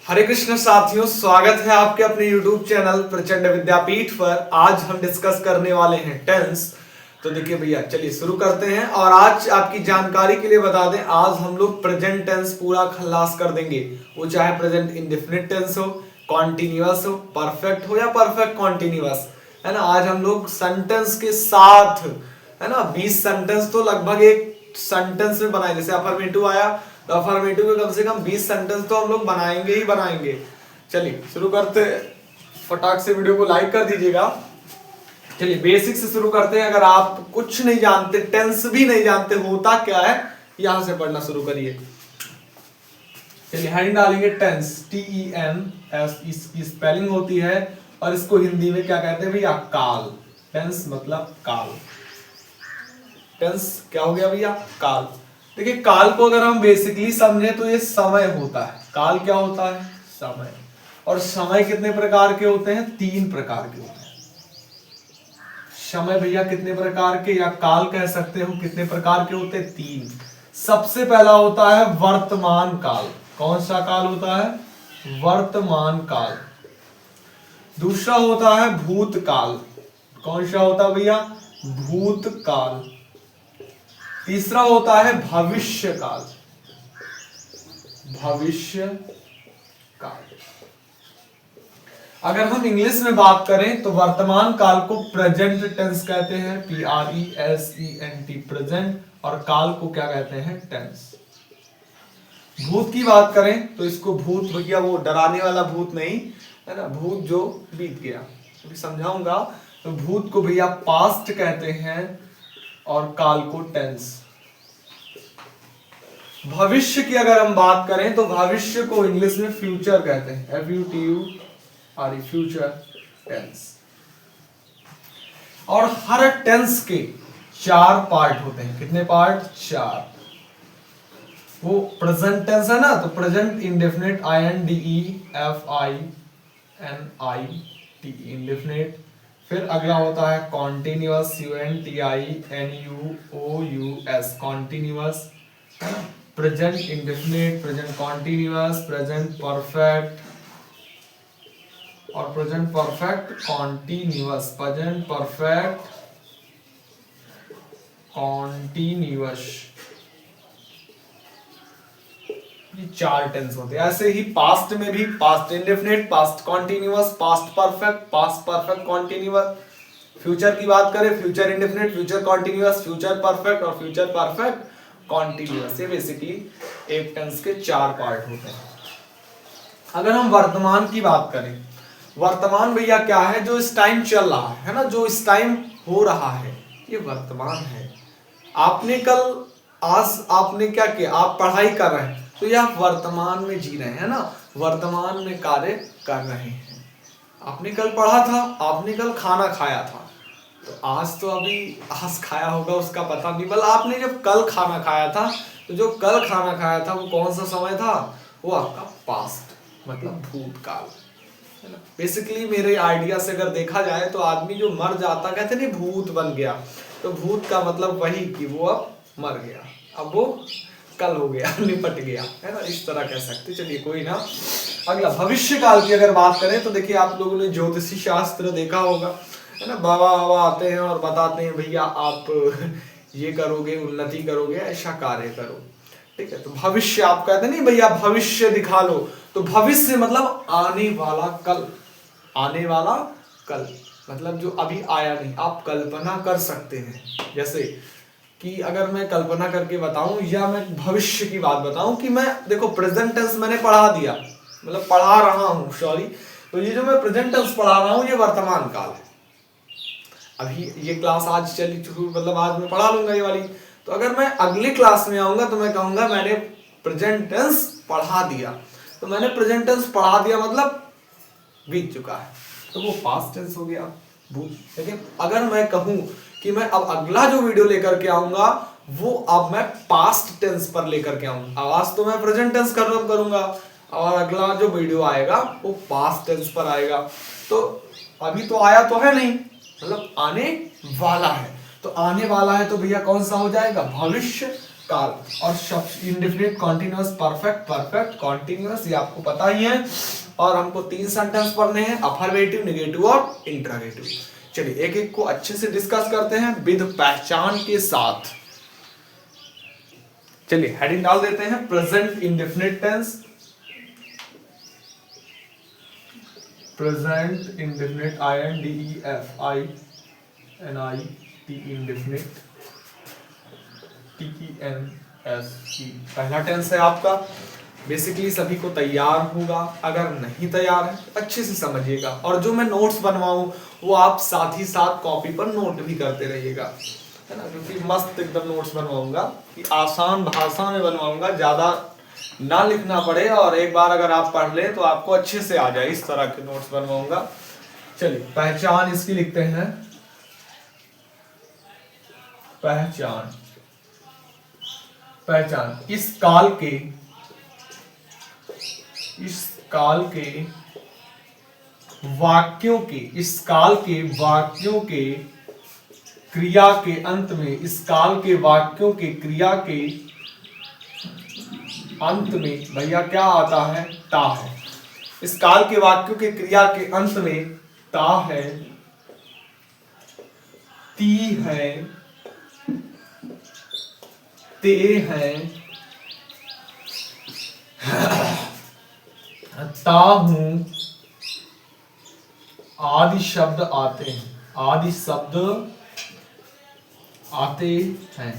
हरे कृष्ण साथियों, स्वागत है आपके अपने YouTube चैनल प्रचंड विद्यापीठ पर। आज हम डिस्कस करने वाले हैं टेंस। तो देखिए भैया, चलिए शुरू करते हैं। और आज आपकी जानकारी के लिए बता दें, आज हम लोग प्रेजेंट टेंस पूरा खल्लास कर देंगे। वो चाहे प्रेजेंट इंडेफिनिट टेंस हो, कॉन्टिन्यूअस हो, परफेक्ट हो या परफेक्ट कॉन्टिन्यूअस, है ना। आज हम लोग सेंटेंस के साथ, है ना, 20 सेंटेंस तो लगभग एक सेंटेंस में बनाए। जैसे अफर्मेटिव आया तो अफर्मेटिव में कम से कम 20 सेंटेंस तो हम लोग बनाएंगे ही बनाएंगे। चलिए शुरू करते हैं। फटाक से वीडियो को लाइक कर दीजिएगा। चलिए बेसिक से शुरू करते हैं। अगर आप कुछ नहीं जानते, टेंस भी नहीं जानते होता क्या है, यहां से पढ़ना शुरू करिए। चलिए हेडिंग डालेंगे टेंस, TENS इसकी स्पेलिंग होती है। और इसको हिंदी में क्या कहते हैं भैया? काल। टेंस मतलब काल। टेंस क्या हो गया भैया? काल। देखिए काल को अगर हम बेसिकली समझे तो ये समय होता है। काल क्या होता है? समय। और समय कितने प्रकार के होते हैं? 3 प्रकार के होते हैं। समय भैया कितने प्रकार के, या काल कह सकते हो कितने प्रकार के होते हैं? 3। सबसे पहला होता है वर्तमान काल। कौन सा काल होता है? वर्तमान काल। दूसरा होता है भूतकाल। कौन सा होता है भैया? भूतकाल। तीसरा होता है भविष्य काल। भविष्य काल। अगर हम इंग्लिश में बात करें तो वर्तमान काल को प्रेजेंट टेंस कहते हैं, PRESENT, प्रेजेंट। और काल को क्या कहते हैं? टेंस। भूत की बात करें तो इसको भूत भैया वो डराने वाला भूत नहीं, है ना, भूत जो बीत गया, अभी समझाऊंगा। तो भूत को भैया पास्ट कहते हैं और काल को टेंस। भविष्य की अगर हम बात करें तो भविष्य को इंग्लिश में फ्यूचर कहते हैं, FUTURE, फ्यूचर टेंस। और हर टेंस के 4 पार्ट होते हैं। कितने पार्ट? 4। वो प्रेजेंट टेंस है ना, तो प्रेजेंट इंडेफिनिट INDEFINIT, इंडेफिनिट। फिर अगला होता है कॉन्टिन्यूअस, CONTINUOUS, कॉन्टिन्यूअस, है ना। Present indefinite, present continuous, present perfect और present perfect continuous, present perfect continuous. ये 4 टेंस होते हैं। ऐसे ही पास्ट में भी past indefinite, past continuous, past perfect continuous. Future की बात करें, future indefinite, future continuous, future perfect और फ्यूचर परफेक्ट कॉन्टिन्यूअस। ये बेसिकली एक टेंस के 4 पार्ट होते हैं। अगर हम वर्तमान की बात करें, वर्तमान भैया क्या है? जो इस टाइम चल रहा है ना, जो इस टाइम हो रहा है, ये वर्तमान है। आपने कल, आज आपने क्या किया? आप पढ़ाई कर रहे हैं, तो ये आप वर्तमान में जी रहे हैं ना, वर्तमान में कार्य कर रहे हैं। आपने कल पढ़ा था, आपने कल खाना खाया था, तो आज तो अभी आज खाया होगा उसका पता नहीं, बल आपने जब कल खाना खाया था, तो जो कल खाना खाया था वो कौन सा समय था? वो आपका पास्ट, मतलब भूतकाल, है ना। बेसिकली मेरे आइडिया से अगर देखा जाए तो आदमी जो मर जाता, कहते नहीं भूत बन गया, तो भूत का मतलब वही कि वो अब मर गया, अब वो कल हो गया, निपट गया, है ना, इस तरह कह सकते। चलिए कोई ना। अगला भविष्य काल की अगर बात करें तो देखिए आप लोगों ने ज्योतिषी शास्त्र देखा होगा, है ना। बाबा बाबा आते हैं और बताते हैं भैया आप ये करोगे, उन्नति करोगे, ऐसा कार्य करो, ठीक है। तो भविष्य आप कहते नहीं भैया भविष्य दिखा लो, तो भविष्य मतलब आने वाला कल। आने वाला कल मतलब जो अभी आया नहीं, आप कल्पना कर सकते हैं। जैसे कि अगर मैं कल्पना करके बताऊं या मैं भविष्य की बात बताऊं कि मैं, देखो प्रेजेंट टेंस मैंने पढ़ा दिया, मतलब पढ़ा रहा हूं, सॉरी। तो ये जो मैं प्रेजेंट टेंस पढ़ा रहा हूं ये वर्तमान काल है। अभी ये क्लास आज चली, मतलब आज मैं पढ़ा लूंगा ये वाली। तो अगर मैं अगली क्लास में आऊंगा तो मैं कहूंगा मैंने प्रेजेंट टेंस पढ़ा दिया। तो मैंने प्रेजेंट टेंस पढ़ा दिया मतलब बीत चुका है, तो वो पास्ट टेंस हो गया, भूत। लेकिन अगर मैं कहूं कि मैं अब अगला जो वीडियो लेकर के आऊंगा वो अब मैं पास्ट टेंस पर लेकर के आऊंगा, आज तो मैं प्रेजेंट टेंस करूंगा और अगला जो वीडियो आएगा वो पास्ट टेंस पर आएगा। तो अभी तो आया तो है नहीं, मतलब आने वाला है। तो आने वाला है तो भैया कौन सा हो जाएगा? भविष्य। काल। और indefinite continuous perfect, perfect continuous, ये आपको पता ही है। और हमको 3 सेंटेंस पढ़ने हैं, अफर्मेटिव, नेगेटिव और इंटरोगेटिव। चलिए एक एक को अच्छे से डिस्कस करते हैं विद पहचान के साथ। चलिए हेडिंग डाल देते हैं, present indefinite tense. Present indefinite, INDEFINIT indefinite, TENS। पहला टेंस है आपका। बेसिकली सभी को तैयार होगा, अगर नहीं तैयार है तो अच्छे से समझिएगा। और जो मैं नोट्स बनवाऊं वो आप साथ ही साथ कॉपी पर नोट भी करते रहिएगा, है ना, क्योंकि मस्त एकदम नोट्स बनवाऊंगा कि आसान भाषा में बनवाऊंगा, ज्यादा ना लिखना पड़े। और एक बार अगर आप पढ़ ले तो आपको अच्छे से आ जाए, इस तरह के नोट्स बनवाऊंगा। चलिए पहचान इसकी लिखते हैं, पहचान। पहचान इस काल के वाक्यों के क्रिया के अंत में, इस काल के वाक्यों के क्रिया के अंत में भैया क्या आता है? ता है। इस काल के वाक्यों के क्रिया के अंत में ता है, ती है, ते है, ता हूं आदि शब्द आते हैं, आदि शब्द आते हैं,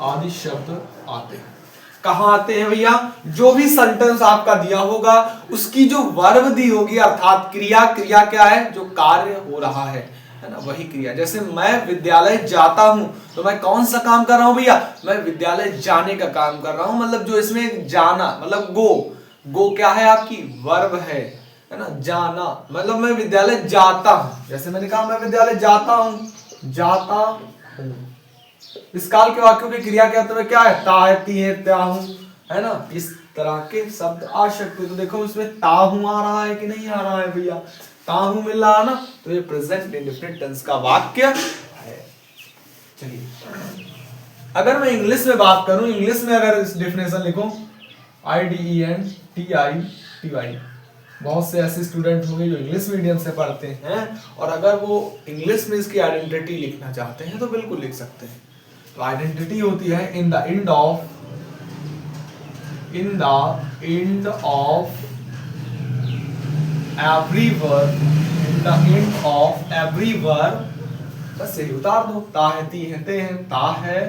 आदि शब्द आते हैं। कहां आते हैं भैया? जो भी सेंटेंस आपका दिया होगा उसकी जो वर्ब दी होगी, अर्थात क्रिया, क्रिया क्या है? जो कार्य हो रहा है ना, वही क्रिया। जैसे मैं विद्यालय जाता हूं तो मैं कौन सा काम कर रहा हूं भैया? मैं विद्यालय जाने का काम कर रहा हूं। मतलब जो इसमें जाना, मतलब गो क्या है? आपकी वर्ब है ना, जाना। मतलब मैं विद्यालय जाता हूं, जैसे मैंने कहा मैं विद्यालय जाता हूं। इस काल के वाक्यों की क्रिया के अंत में क्या है? ता है, ती है, त्या हूं, है ना। इस तरह के शब्द आ सकते। तो देखो इसमें ता हूं आ रहा है कि नहीं आ रहा है भैया? ता हूं मिल रहा है ना, तो ये प्रेजेंट इंडेफिनिट टेंस का वाक्य है। चलिए अगर मैं इंग्लिश में बात करूं, इंग्लिश में अगर इस डेफिनेशन लिखूं, IDENTITY, बहुत से ऐसे स्टूडेंट होंगे जो इंग्लिश मीडियम से पढ़ते हैं, और अगर वो इंग्लिश में इसकी आइडेंटिटी लिखना चाहते हैं तो बिल्कुल लिख सकते हैं। तो आइडेंटिटी होती है in the end of every word, in the end of every word, बस यही उतार दो। ता है, ती है, ते है, ता है,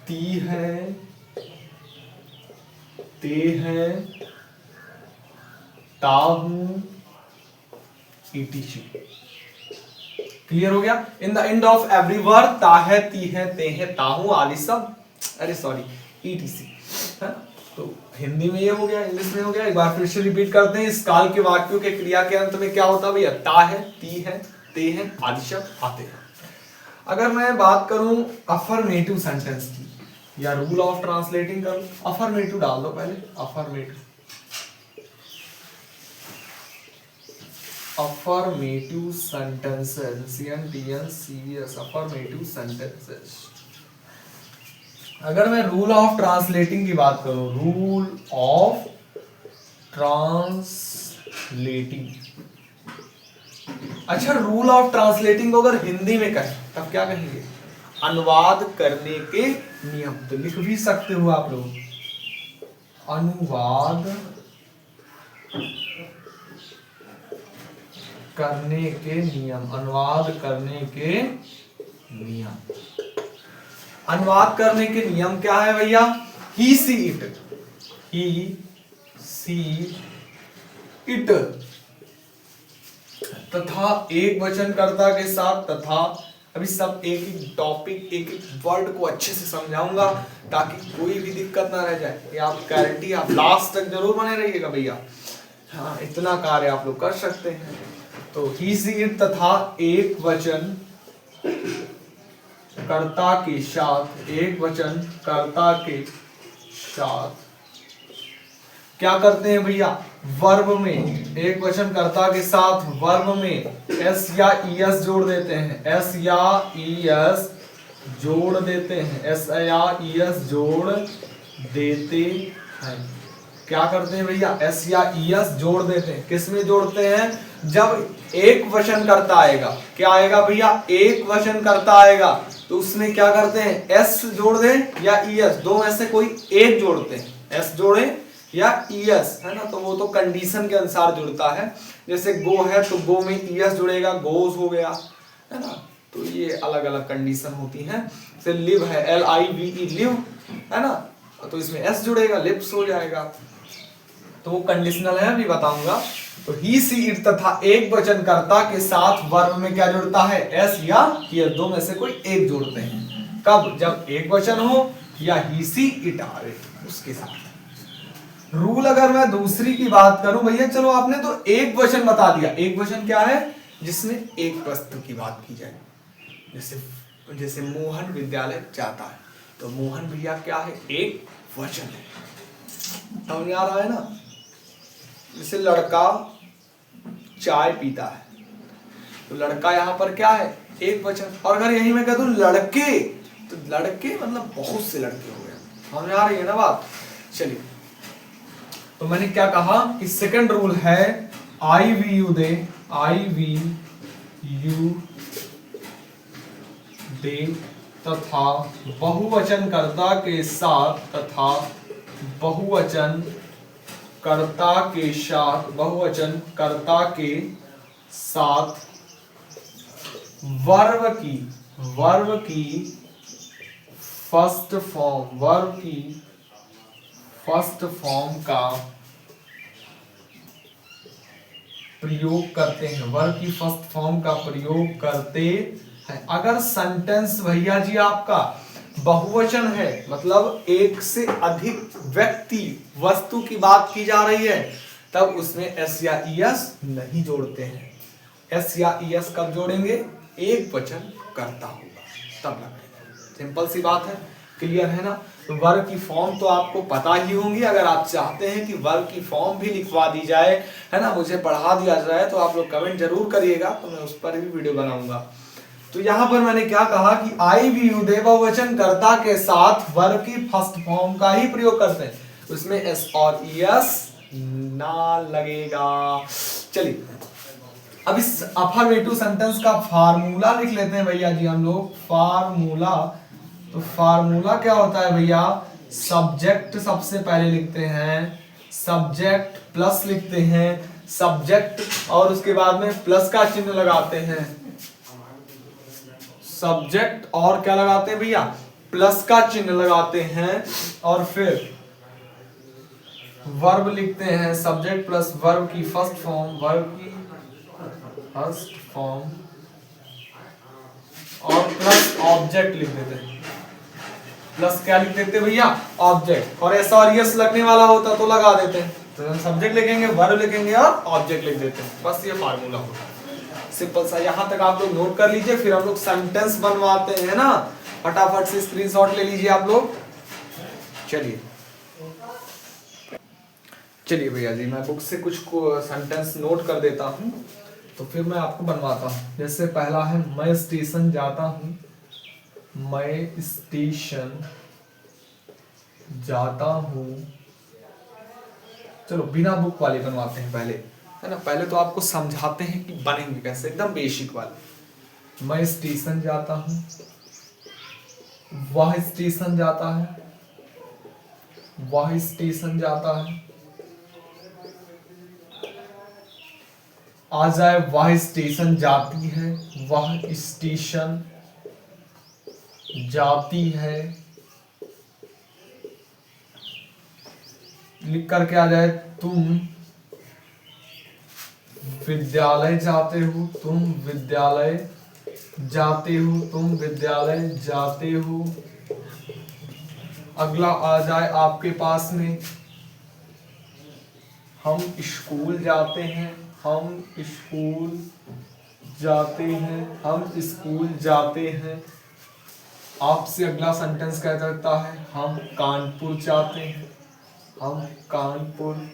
ती है, ते है, ता हूं, ETC। क्लियर हो गया? In the end of every word ता है, ती है, ते है, ता हूं आदि सब, अरे सॉरी ETC, है ना। तो हिंदी में ये हो गया, इंग्लिश में हो गया। एक बार फिर से रिपीट करते हैं। इस काल के वाक्यों के क्रिया के अंत में क्या होता है भैया? ता है, ती है, ते है आदि शब्द आते हैं। अगर मैं बात करूं अफर्मेटिव सेंटेंस की, या रूल ऑफ ट्रांसलेटिंग करूं, अफर्मेटिव डाल दो पहले, affirmative sentences, CNTNCS, affirmative sentences. अगर मैं रूल ऑफ ट्रांसलेटिंग की बात करूं, रूल ऑफ ट्रांसलेटिंग, अच्छा रूल ऑफ ट्रांसलेटिंग को अगर हिंदी में कहें तब क्या कहेंगे? अनुवाद करने के नियम। तो लिख भी सकते हो आप लोग, अनुवाद करने के नियम, अनुवाद करने के नियम। अनुवाद करने के नियम क्या है भैया? ही सी इट तथा एक वचनकर्ता के साथ, तथा अभी सब एक एक टॉपिक, एक एक वर्ड को अच्छे से समझाऊंगा ताकि कोई भी दिक्कत ना रह जाए। ये आप गारंटी, आप लास्ट तक जरूर बने रहिएगा भैया। हाँ, इतना कार्य आप लोग कर सकते हैं। तो ही सी इट तथा एक वचन कर्ता के साथ, एक वचन कर्ता के साथ क्या करते हैं भैया? वर्ब में, एक वचन कर्ता के साथ वर्ब में एस या ईएस जोड़ देते हैं, एस या ईएस जोड़ देते हैं, SIRES जोड़ देते हैं। क्या करते हैं भैया, S या ES जोड़ देते हैं। किस में जोड़ते हैं, जब एक वचन करता आएगा, क्या आएगा भैया, एक वचन करता आएगा, तो उसमें क्या करते हैं, S जोड़ दें या ES, दो में से कोई एक जोड़ते हैं, S जोड़े या ES, है ना। तो वो तो कंडीशन के अनुसार जुड़ता है। जैसे गो है तो गो में ES जुड़ेगा, गोज हो गया, है ना। तो ये अलग अलग कंडीशन होती हैं। जैसे लिव है, LIVE लिव, है ना, तो इसमें S जुड़ेगा, लिप्स हो जाएगा। तो वो कंडीशनल है, अभी बताऊंगा। तो ही सी इट तथा एक वचन कर्ता के साथ वर्ब में क्या जुड़ता है, S या ES, दो में से कोई एक जोड़ते हैं। कब, जब एक वचन हो या ही सी इट आवे उसके साथ। रूल अगर मैं दूसरी की बात करूं भैया, चलो आपने तो एक वचन बता दिया। एक वचन क्या है, जिसमें एक वस्तु की बात की जाए। जैसे मोहन विद्यालय जाता है, तो मोहन भैया क्या है, एक वचन है। समझ में आ रहा है ना। जैसे लड़का चाय पीता है, तो लड़का यहाँ पर क्या है, एक वचन। और अगर यही मैं कह दूं लड़के, तो लड़के मतलब बहुत से लड़के हो गए। समझ में आ रही है ना बात। चलिए, तो मैंने क्या कहा कि सेकंड रूल है IVU दे, IVU दे तथा बहुवचन कर्ता के साथ, तथा बहुवचन कर्ता के साथ, बहुवचन कर्ता के साथ वर्ब की फर्स्ट फॉर्म, वर्ब की फर्स्ट फॉर्म का प्रयोग करते हैं, वर्ब की फर्स्ट फॉर्म का प्रयोग करते हैं। अगर सेंटेंस भैया जी आपका बहुवचन है, मतलब एक से अधिक व्यक्ति वस्तु की बात की जा रही है, तब उसमें S या ES नहीं जोड़ते हैं। S या ES कब जोड़ेंगे, एक वचन करता होगा तब लगाएंगे। सिंपल सी बात है, क्लियर है ना। तो वर्ब की फॉर्म तो आपको पता ही होंगी। अगर आप चाहते हैं कि वर्ब की फॉर्म भी लिखवा दी जाए, है ना, मुझे पढ़ा दिया जाए, तो आप लोग कमेंट जरूर करिएगा, तो मैं उस पर भी वीडियो बनाऊंगा। तो यहाँ पर मैंने क्या कहा कि IVU दे बहुवचन कर्ता के साथ वर्ब की फर्स्ट फॉर्म का ही प्रयोग करते हैं, उसमें S और ES ना लगेगा। चलिए, अब इस अफर्मेटिव सेंटेंस का फार्मूला लिख लेते हैं भैया जी हम लोग। फार्मूला, तो फार्मूला क्या होता है भैया, सब्जेक्ट सबसे पहले लिखते हैं, सब्जेक्ट प्लस लिखते हैं, सब्जेक्ट और उसके बाद में प्लस का चिन्ह लगाते हैं। सब्जेक्ट और क्या लगाते हैं भैया, प्लस का चिन्ह लगाते हैं, और फिर वर्ब लिखते हैं, सब्जेक्ट प्लस वर्ब की फर्स्ट फॉर्म, वर्ब की फर्स्ट फॉर्म, और प्लस ऑब्जेक्ट लिख देते हैं। प्लस क्या लिख देते हैं भैया, ऑब्जेक्ट। और ऐसा और यस लगने वाला होता तो लगा देते हैं। तो हम सब्जेक्ट लिखेंगे, वर्ब लिखेंगे और ऑब्जेक्ट लिख देते हैं। बस ये फार्मूला होता है, सिंपल सा। यहां तक आप लोग नोट कर लीजिए, फिर हम लोग सेंटेंस बनवाते हैं ना। फटाफट से स्क्रीनशॉट ले लीजिए आप लोग। चलिए चलिए भैया जी, मैं बुक से कुछ सेंटेंस नोट कर देता हूं, तो फिर मैं आपको बनवाता हूं। जैसे पहला है, मैं स्टेशन जाता हूं, मैं स्टेशन जाता हूं। चलो बिना बुक वाले बनवाते हैं पहले, है ना। पहले तो आपको समझाते हैं कि बनेंगे कैसे, एकदम बेसिक वाले। मैं स्टेशन जाता हूं, वह स्टेशन जाता है, वह स्टेशन जाता है। आ जाए, वह स्टेशन जाती है, वह स्टेशन जाती है। लिख करके आ जाए, तुम विद्यालय जाते हो, तुम विद्यालय जाते हो, तुम विद्यालय जाते हो। अगला आ जाए आपके पास में, हम स्कूल जाते हैं, हम स्कूल जाते हैं, हम स्कूल जाते हैं। आपसे अगला सेंटेंस क्या करता है, हम कानपुर जाते हैं, हम कानपुर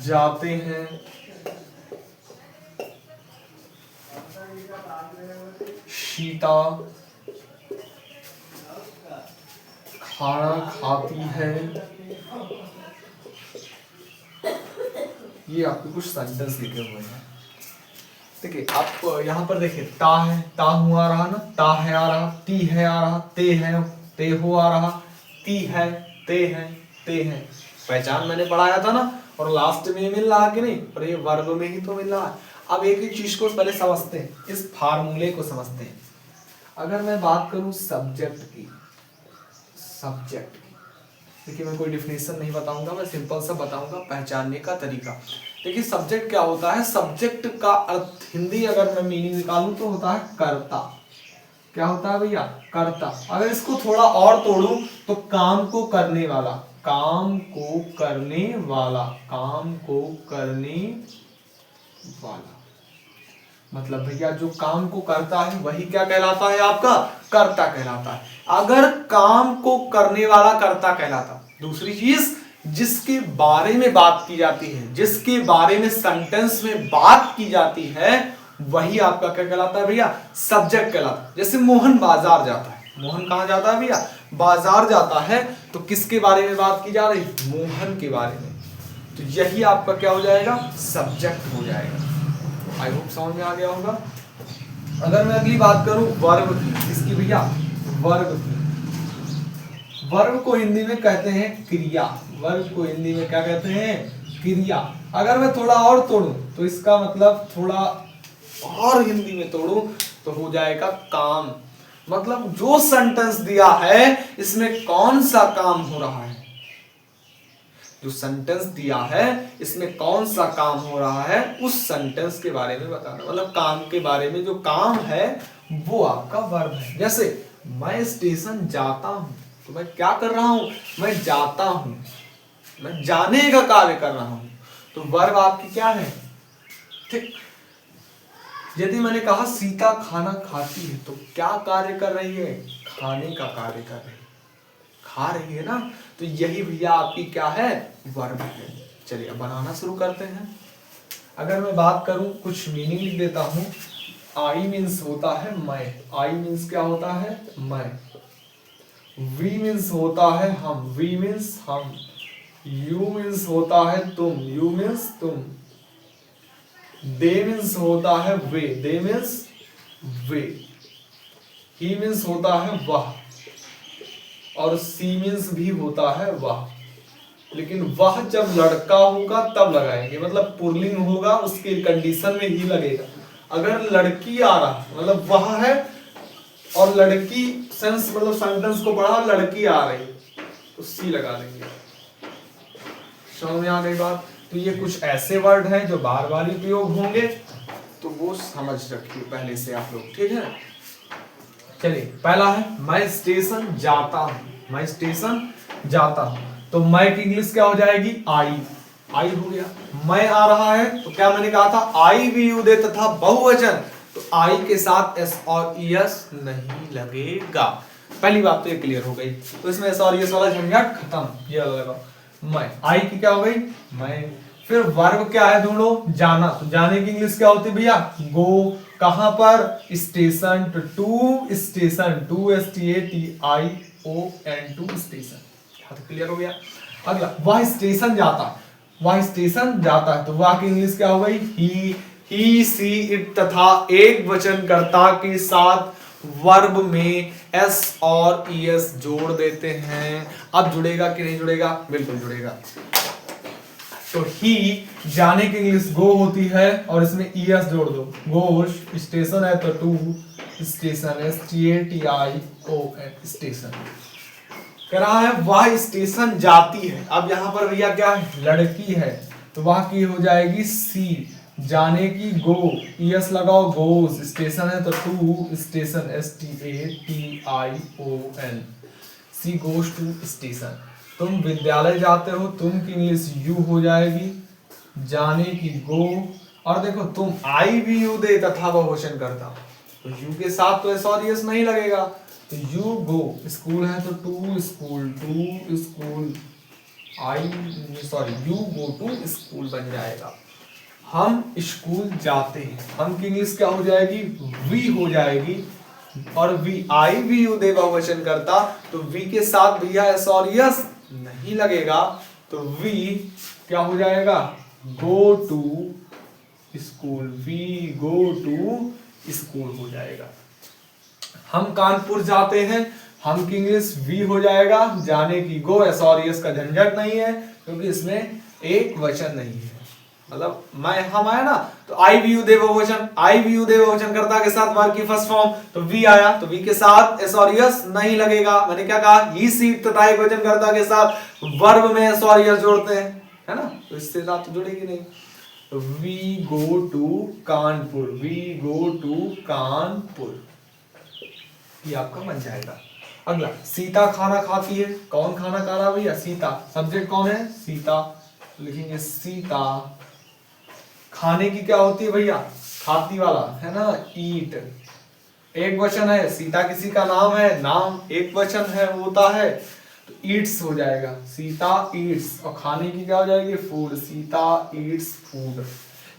जाते हैं। सीता खाना खाती है। ये आपके कुछ सेंटेंस लिखे हुए हैं। देखिए आप यहाँ पर देखिए ता है, ता हूँ आ रहा ना, ता है आ रहा, ती है आ रहा, ते हो आ रहा, ती है, ते है। पहचान मैंने पढ़ाया था ना, और लास्ट में मिल रहा कि नहीं, और ये वर्ब में ही तो मिल रहा है। अब एक एक चीज को पहले समझते हैं, इस फार्मूले को समझते हैं। अगर मैं बात करूं सब्जेक्ट की, देखिए मैं कोई डिफिनेशन नहीं बताऊंगा, मैं सिंपल सा बताऊंगा पहचानने का तरीका। देखिए सब्जेक्ट क्या होता है, सब्जेक्ट का अर्थ हिंदी अगर मैं मीनिंग निकालूं तो होता है कर्ता। क्या होता है भैया, कर्ता। अगर इसको थोड़ा और तोड़ूं तो काम को करने वाला, काम को करने वाला, काम को करने वाला। मतलब भैया जो काम को करता है वही क्या कहलाता है, आपका कर्ता कहलाता है। अगर काम को करने वाला कर्ता कहलाता। दूसरी चीज, जिसके बारे में बात की जाती है, जिसके बारे में सेंटेंस में बात की जाती है, वही आपका क्या कहलाता है भैया, सब्जेक्ट कहलाता है। जैसे मोहन बाजार जाता है, मोहन कहां जाता है भैया, बाजार जाता है, तो किसके बारे में बात की जा रही, मोहन के बारे में। तो यही आपका क्या हो जाएगा, सब्जेक्ट हो जाएगा। आई होप समझ में आ गया होगा। अगर मैं अगली बात करूं वर्ब की, इसकी भैया वर्ब की, वर्ब को हिंदी में कहते हैं क्रिया। वर्ब को हिंदी में क्या कहते हैं, क्रिया। अगर मैं थोड़ा और तोड़ूं तो इसका मतलब, थोड़ा और हिंदी में तोड़ूं तो हो जाएगा काम। मतलब जो सेंटेंस दिया है इसमें कौन सा काम हो रहा है, जो सेंटेंस दिया है इसमें कौन सा काम हो रहा है, उस सेंटेंस के बारे में बताना। मतलब काम के बारे में, जो काम है वो आपका वर्ब है। जैसे मैं स्टेशन जाता हूं, तो मैं क्या कर रहा हूं, मैं जाता हूं, मैं जाने का कार्य कर रहा हूं। तो वर्ब आपकी क्या है, ठीक। यदि मैंने कहा सीता खाना खाती है, तो क्या कार्य कर रही है, खाने का कार्य कर रही है, खा रही है ना। तो यही भैया आपकी क्या है, वर्ब है। चलिए अब बनाना शुरू करते हैं। अगर मैं बात करूं, कुछ मीनिंग लिख देता हूं। आई मीन्स होता है मैं, आई मीन्स क्या होता है, मैं। वी मीन्स होता है हम, वी मीन्स हम। यू मीन्स होता है तुम, यू मीन्स तुम। दे मीन्स होता है वे, दे मीन्स वे। ही मीन्स होता है वह, और सी मीन्स भी होता है वह। लेकिन वह जब लड़का होगा तब लगाएंगे, मतलब पुल्लिंग होगा, उसके कंडीशन में ही लगेगा। अगर लड़की आ रहा मतलब वह है, और लड़की सेंस मतलब सेंटेंस को पढ़ा, लड़की आ रही, तो सी लगा देंगे। समझ में आ गई बात। तो ये कुछ ऐसे वर्ड हैं जो बार बार उपयोग होंगे, तो वो समझ रखिए पहले से आप लोग, ठीक है। चलिए पहला है मैं स्टेशन जाता हूं, मैं स्टेशन जाता हूं। तो मैं की इंग्लिश क्या हो जाएगी, आई। आई हो गया। मैं आ रहा है, तो क्या मैंने कहा था, आई भी यू दे तथा बहुवचन, तो आई के साथ एस और ईएस नहीं लगेगा। पहली बात तो ये क्लियर हो गई। तो इसमें एस और ईएस वाला झंझट खत्म। ये लगा मैं, आई की क्या हो गई, मैं। फिर वर्ब क्या है, ढूंढो, जाना। तो जाने की इंग्लिश क्या होती है भैया, गो। कहां पर, station, to station, to STATION, to station. Clear हो गया। अगला, वह स्टेशन जाता, वह स्टेशन जाता है, तो वह की इंग्लिश क्या हो गई, ही सी इट तथा एक वचन कर्ता के साथ वर्ब में एस और ईएस जोड़ देते हैं। अब जुड़ेगा कि नहीं जुड़ेगा, बिल्कुल जुड़ेगा। तो ही जाने की इंग्लिश गो होती है, और इसमें ईएस जोड़ दो, गोश। स्टेशन है तो टू स्टेशन, STATION स्टेशन। कह रहा है वह स्टेशन जाती है। अब यहां पर भैया क्या है, लड़की है, तो वह की हो जाएगी सी। जाने की गो, ईएस लगाओ, गोस। स्टेशन है तो to station, STATION, she goes to station. तुम विद्यालय जाते हो, तुम की इंग्लिश यू हो जाएगी। जाने की गो, और देखो तुम आई भी यू दे तथा बहुवचन करता, तो यू के साथ तो एस और एस नहीं लगेगा, तो यू गो। स्कूल है तो to school, to school. You go to school बन जाएगा। हम स्कूल जाते हैं, हम की इंग्लिश क्या हो जाएगी, वी हो जाएगी। और we, I we you they बहुवचन करता तो वी के साथ भैया एस और यस नहीं लगेगा, तो वी क्या हो जाएगा, go to school, we go to school हो जाएगा। हम कानपुर जाते हैं, हम की इंग्लिश वी हो जाएगा, जाने की गो, एस और यस का झंझट नहीं है क्योंकि इसमें एक वचन नहीं है, मतलब मैं हम आया ना, तो आई वी यू दे बहुवचन, आई वी यू दे बहुवचन करता के साथ वर्ब की फर्स्ट फॉर्म, तो वी आया, तो वी के साथ एस और यस नहीं लगेगा। मैंने क्या कहा, ही सीट तथा एक वचन करता के साथ वर्ब में एस और यस जोड़ते हैं, है ना, तो इससे साथ जुड़ेगी नहीं। तो we go to Kanpur, we go to Kanpur, ये आपका बन जाएगा। अगला, सीता खाना खाती है, कौन खाना खा रहा है भैया, सीता, सब्जेक्ट कौन है, सीता, लिखेंगे सीता, खाने की क्या होती है भैया, खाती वाला, है ना, ईट, एक वचन है, सीता किसी का नाम है, नाम एक वचन है होता है, तो ईट्स हो जाएगा, सीता ईट्स, और खाने की क्या हो जाएगी, फूड, सीता ईट्स फूड।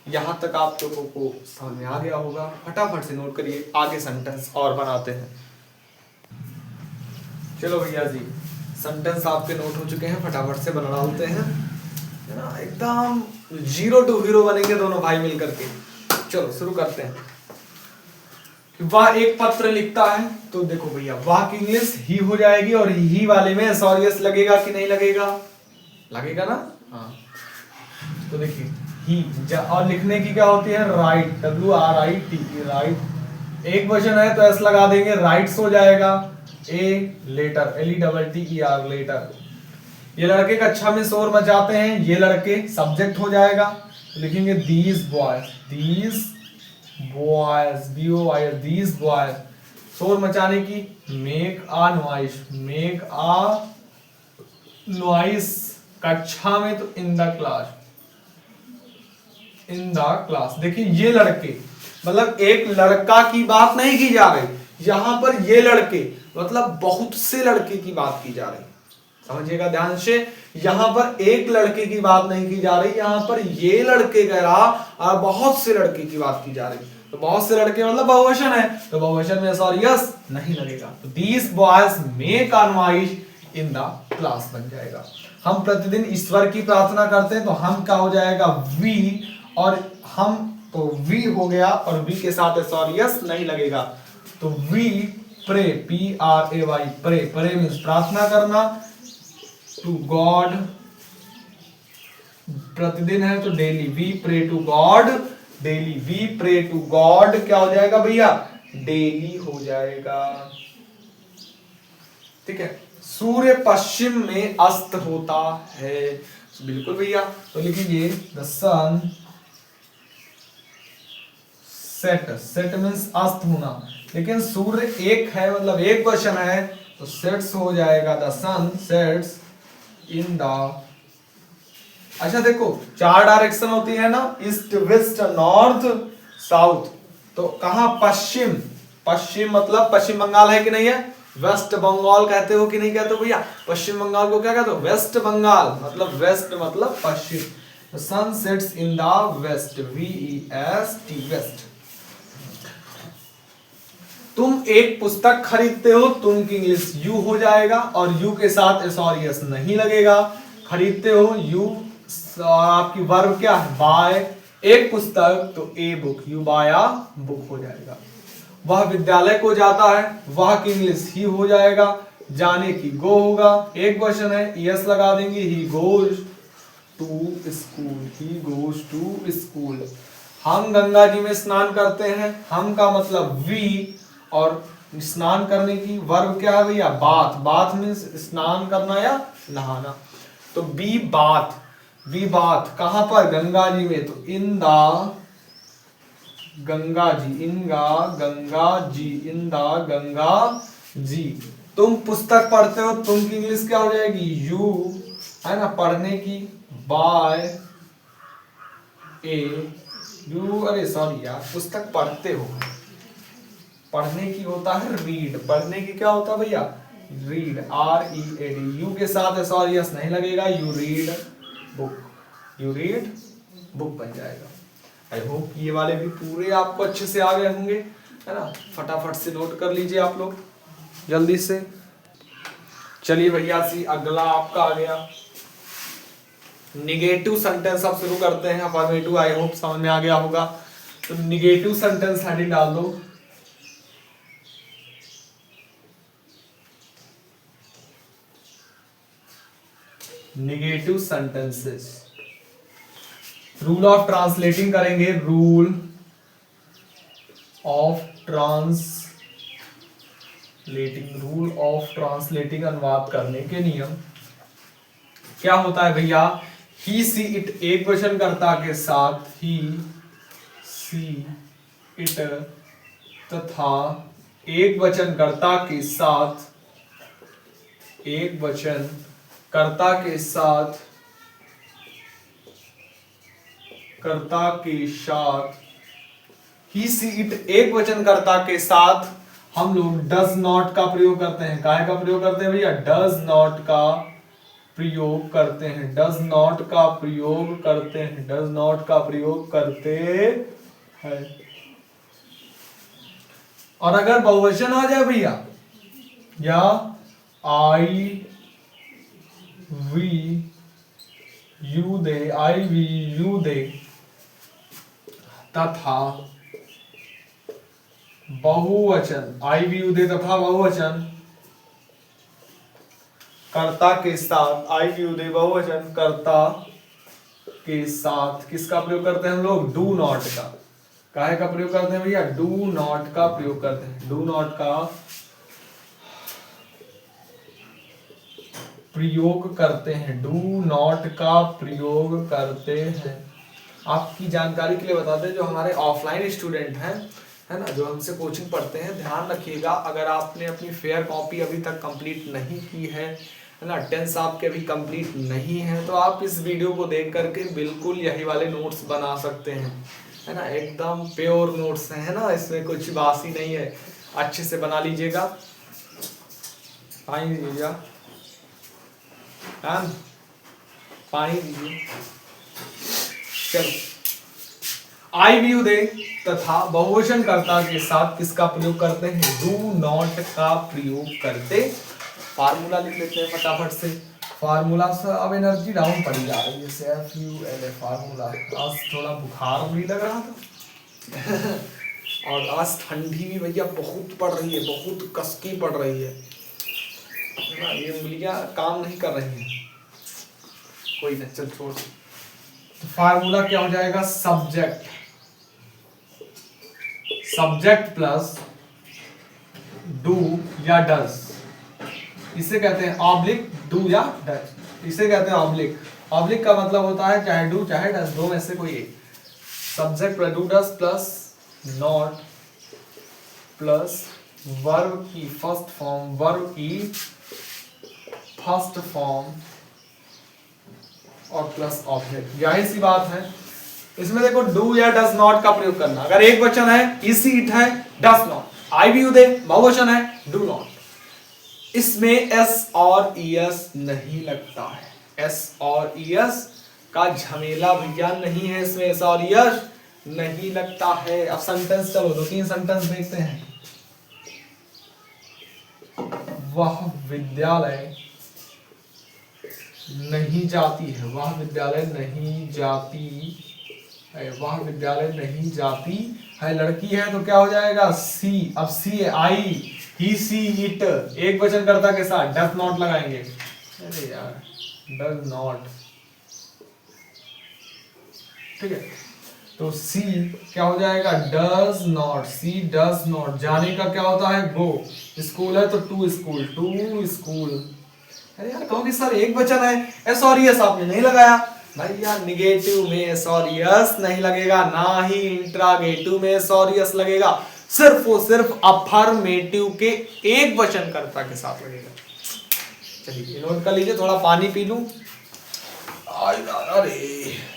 यहां तक आप लोगों को समझ में आ गया होगा, फटाफट से नोट करिए, आगे सेंटेंस और बनाते हैं। चलो भैया जी, सेंटेंस आपके नोट हो चुके हैं, फटाफट से बना डालते हैं, है ना, एकदम 0 to हीरो बनेंगे दोनों भाई मिलकर के। चलो शुरू करते हैं। वह एक पत्र लिखता है, तो देखो भैया वह की इंग्लिश ही हो जाएगी, और ही वाले में एस और यस लगेगा कि नहीं लगेगा, लगेगा ना, हाँ, तो देखिए ही, और लिखने की क्या होती है, राइट, WRIT, राइट, एक वचन है तो एस लगा देंगे, राइट्स हो जाएगा, ए लेटर, LETTER लेटर। ये लड़के कक्षा में शोर मचाते हैं, ये लड़के सब्जेक्ट हो जाएगा, तो लिखेंगे these boys, these boys, BOYS, these boys, शोर मचाने की, make a noise, make a noise, कक्षा में तो in the class, in the class. देखिए ये लड़के, मतलब एक लड़का की बात नहीं की जा रही यहां पर, ये लड़के मतलब बहुत से लड़के की बात की जा रही, समझिएगा ध्यान से, यहां पर एक लड़के की बात नहीं की जा रही, यहां पर ये लड़के कह रहा और बहुत से लड़के की बात की जा रही, तो बहुत से लड़के मतलब बहुवचन है, तो बहुवचन में सॉरी यस नहीं लगेगा, तो these boys make a noise in the class बन जाएगा। हम प्रतिदिन ईश्वर की प्रार्थना करते हैं, तो हम क्या हो जाएगा, वी, और हम तो वी हो गया, और वी के साथ सॉरी यस नहीं लगेगा, तो we pray, PRAY, pray, pray means प्रार्थना करना, टू गॉड, प्रतिदिन है तो daily, we pray to God daily, we pray to God क्या हो जाएगा भैया, डेली हो जाएगा, ठीक है। सूर्य पश्चिम में अस्त होता है, बिल्कुल भैया, तो लिखिए the sun set, set means अस्त होना, लेकिन सूर्य एक है, मतलब एक वचन है, तो सेट्स हो जाएगा, the sun sets in the, अच्छा देखो 4 डायरेक्शन होती है ना, ईस्ट वेस्ट नॉर्थ साउथ, तो कहां पश्चिम, पश्चिम मतलब पश्चिम बंगाल है कि नहीं है, वेस्ट बंगाल कहते हो कि नहीं कहते हो भैया, पश्चिम बंगाल को क्या कहते हो, वेस्ट बंगाल, मतलब वेस्ट मतलब पश्चिम, sun sets in the west, VEST west. तुम एक पुस्तक खरीदते हो, तुम की इंग्लिश यू हो जाएगा, और यू के साथ एस और यस नहीं लगेगा, खरीदते हो यू, आपकी वर्ब क्या है, बाय, एक पुस्तक तो a book, you buy a book हो जाएगा। वह विद्यालय को जाता है, वह की इंग्लिश ही हो जाएगा, जाने की गो होगा, एक वचन है, यस लगा देंगे, he goes to school, he goes to school. हम गंगा जी में स्नान करते हैं, हम का मतलब वी, और स्नान करने की वर्ब क्या है भैया, बाथ, बाथ मींस स्नान करना या नहाना, तो बी बाथ, वी बाथ, कहां पर, गंगा जी में, तो in the Ganga ji, Ganga ji, in the Ganga ji. तुम पुस्तक पढ़ते हो, तुम की इंग्लिश क्या हो जाएगी, यू, है ना, पढ़ने की, बाय ए यू, अरे सॉरी यार, पुस्तक पढ़ते हो, पढ़ने की होता है रीड, पढ़ने की क्या होता है भैया, रीड, READ, यू के साथ सॉरी यस नहीं लगेगा, you read book, you read book बन जाएगा। आई होप ये वाले भी पूरे आपको अच्छे से आ गए होंगे। है ना, फटाफट से नोट कर लीजिए आप लोग जल्दी से। चलिए भैया सी अगला आपका आ गया निगेटिव सेंटेंस। अब शुरू करते हैं अफर्मेटिव, आई होप समझ में आ गया होगा। तो निगेटिव सेंटेंस हेडिंग डाल दो। Negative sentences, rule of translating करेंगे, rule of translating, rule of translating अनुवाद करने के नियम। क्या होता है भैया, ही सी इट एक वचन कर्ता के साथ, ही सी इट तथा एक वचन कर्ता के साथ, एक वचन कर्ता के साथ, कर्ता के साथ, ही सी इट एक वचन कर्ता के साथ हम लोग डज नॉट का प्रयोग करते हैं। काय का प्रयोग करते हैं भैया, डज नॉट का प्रयोग करते हैं, डज नॉट का प्रयोग करते हैं, डज नॉट का प्रयोग करते हैं। और अगर बहुवचन आ जाए भैया, या I we you they, I we you they तथा बहुवचन, आई वी यू दे तथा बहुवचन कर्ता के साथ, आई वी यू दे बहुवचन कर्ता के साथ किसका प्रयोग करते हैं हम लोग, डू नॉट का। काहे का प्रयोग करते हैं भैया, डू नॉट का प्रयोग करते हैं, डू नॉट का प्रयोग करते हैं, डू नॉट का प्रयोग करते हैं। आपकी जानकारी के लिए बता दें, जो हमारे ऑफलाइन स्टूडेंट हैं, है ना, जो हमसे कोचिंग पढ़ते हैं, ध्यान रखिएगा अगर आपने अपनी फेयर कॉपी अभी तक कंप्लीट नहीं की है ना, टेंस आपके अभी कंप्लीट नहीं है, तो आप इस वीडियो को देख करके बिल्कुल यही वाले नोट्स बना सकते हैं, है ना, एकदम प्योर नोट्स हैं, है ना, इसमें कुछ बासी नहीं है, अच्छे से बना लीजिएगा। पानी दीजिएगा, पानी दीजिए। चलो, आई वी यू दे तथा बहुवचन कर्ता के साथ किसका प्रयोग करते हैं, डू नॉट का प्रयोग करते। फार्मूला लिख लेते हैं फटाफट से। फार्मूला से अब एनर्जी डाउन पड़ी जा रही है, FULA फार्मूला। आज थोड़ा बुखार भी लग रहा था और आज ठंडी भी भैया बहुत पड़ रही है, बहुत कसकी पड़ रही है ना, ये उंगलियां काम नहीं कर रही हैं। कोई ना, चल छोड़। तो फार्मूला क्या हो जाएगा, सब्जेक्ट, सब्जेक्ट प्लस डू या डज, इसे कहते हैं ऑब्लिक डू या डज, इसे कहते हैं ऑब्लिक। ऑब्लिक का मतलब होता है चाहे डू चाहे डज, दो में से कोई एक। Subject plus do does plus not plus verb की फर्स्ट फॉर्म, वर्ब की फर्स्ट फॉर्म और प्लस ऑब्जेक्ट। जाहिर सी बात है, इसमें देखो डू या डज नॉट का प्रयोग करना। अगर एक वचन है, इसी इट है, does not, I we you they बहुवचन है, डू नॉट, इसमें एस और ईएस नहीं लगता है। एस और ईएस का झमेला भैया नहीं है, इसमें एस और ईएस नहीं लगता है। अब सेंटेंस, चलो दो तीन सेंटेंस देखते हैं। वह विद्यालय नहीं जाती है, वह विद्यालय नहीं जाती है, वह विद्यालय नहीं जाती है, लड़की है तो क्या हो जाएगा, सी। अब सी है, आई, ही सी इट, एक वचन कर्ता के साथ डज नॉट लगाएंगे। अरे यार, डज नॉट, ठीक है, तो सी क्या हो जाएगा, does not, she does not. जाने का क्या होता है, गो। स्कूल है तो टू स्कूल, टू स्कूल। अरे यार कहोगे सर एक वचन है, एस और यस आपने नहीं लगाया। भैया निगेटिव में एस और यस नहीं लगेगा, ना ही इंट्रागेटिव में एस और यस लगेगा, सिर्फ और सिर्फ अफर्मेटिव के एक वचन कर्ता के साथ लगेगा। चलिए नोट कर लीजिए, थोड़ा पानी पी लूं। अरे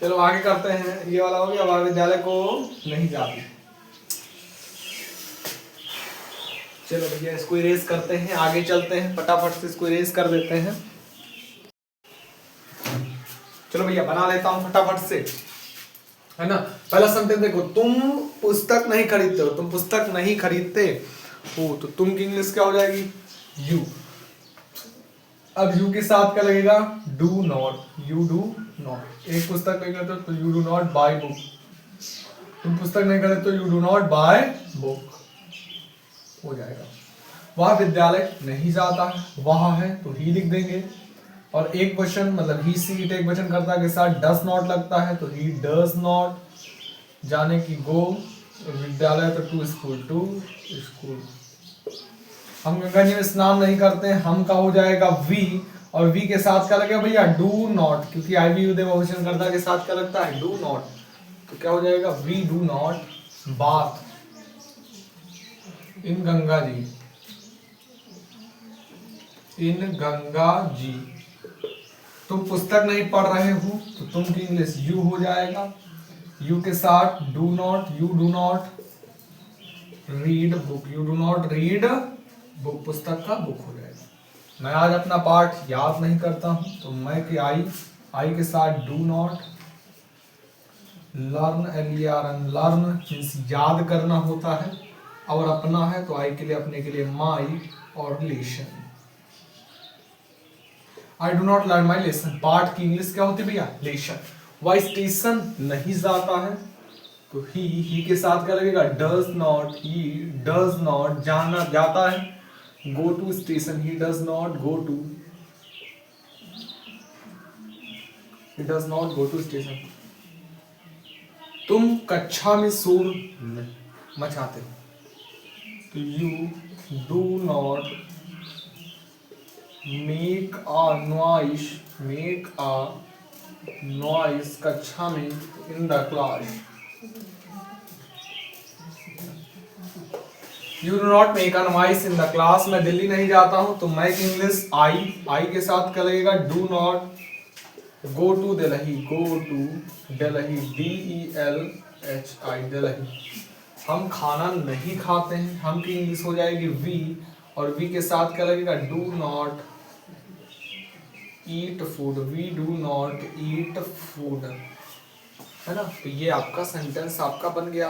चलो आगे करते हैं, ये वाला हो गया, महाविद्यालय को नहीं जाती। चलो भैया इसको इरेज करते हैं, आगे चलते हैं, फटाफट से इसको इरेज कर देते हैं। चलो भैया बना लेता हूं फटाफट से, है ना। पहला सेंटेंस देखो, तुम पुस्तक नहीं खरीदते हो, तुम पुस्तक नहीं खरीदते हो, तो तुम की इंग्लिश क्या हो जाएगी, यू। अब यू के साथ क्या लगेगा, do not, you do not. एक पुस्तक नहीं खरीदते तो you do not buy book, तुम पुस्तक नहीं खरीदते तो you do not buy book हो जाएगा। वह विद्यालय नहीं जाता है, वह है तो ही लिख देंगे, और एक क्वेश्चन मतलब ही सी एक वचन कर्ता के साथ डस नॉट लगता है तो ही डज नॉट। जाने की गो, विद्यालय तो टू स्कूल, टू स्कूल। हम गंगा जी में स्नान नहीं करते हैं, हम का हो जाएगा वी, और वी के साथ क्या लगेगा भैया, डू नॉट, क्योंकि आई वी वचन कर्ता के साथ क्या लगता है, डू नॉट, तो क्या हो जाएगा, we do not bath in Ganga ji, in Ganga ji. तुम पुस्तक नहीं पढ़ रहे हो तो तुम की इंग्लिश यू हो जाएगा, यू के साथ do not, you do not read book, you do not read book, पुस्तक का बुक हो जाएगा। मैं आज अपना पाठ याद नहीं करता हूं तो मैं की आई के साथ do not, learn LERN, learn means याद करना होता है, और अपना है तो आई के लिए अपने के लिए माई और lesson. I do not learn my lesson, पाठ की इंग्लिश क्या होती है भैया, लेशन। वह स्टेशन नहीं जाता है तो ही के साथ क्या लगेगा, does not, he does not जाना जाता है, go to station, he does not go to, he does not go to station. तुम कक्षा में शोर मचाते हो तो you do not make a noise कक्षा में, in the class, you do not make a noise in the class। मैं दिल्ली नहीं जाता हूं तो मैं की इंग्लिश आई के साथ क्या लगेगा, do not go to Delhi, go to Delhi, DELHI Delhi. हम खाना नहीं खाते हैं, हम की इंग्लिश हो जाएगी वी, और वी के साथ क्या लगेगा, do not eat food, we do not eat food, है ना। तो ये आपका सेंटेंस आपका बन गया।